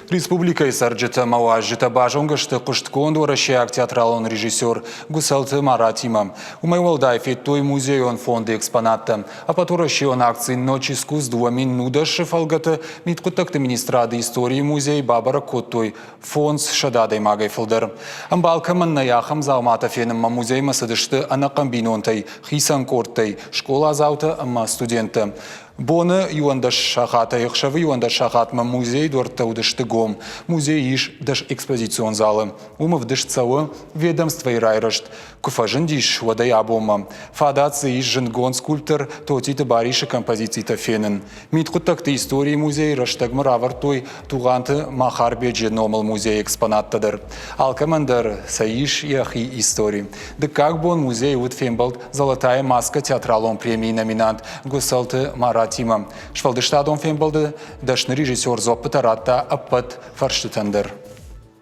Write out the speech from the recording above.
Республика сарджита мауажита бажонгашты кушткон доращак театралон режиссер Гусалты Маратима. Умайвалдай феттой музей он фонды экспоната. А потуращи он акции «Ночь искусств» дуамин нудаш фалгата миткутакты министрады истории музей Бабара Коттой фонс шададай магай фалдер. Амбалкаман наяхам заумата феном музей масадышты анакамбинонтай, хисан кортай, школа азаута ама студента. Боны юандаш шахата ихшавы юандаш шахатма музей дуартаудышты гом. Музей иш даш экспозицион залы. Умов даш цалы ведомство и райрашт. Куфажин диш вадай абома. Фадаци иш жингон скульптор тотиты бариша композицита фенен. Миткутакты истории музей раштагмар авартой туганты махарбе дженомал музей экспонаттадыр. Алкамандар саиш яхи истории. Да как бон музей вот фембалт золотая маска театралон премии номинант Гусалты Маратима. Швалдыштадон фембалды дашны режиссер зоппы таратта аппат фарштытандыр.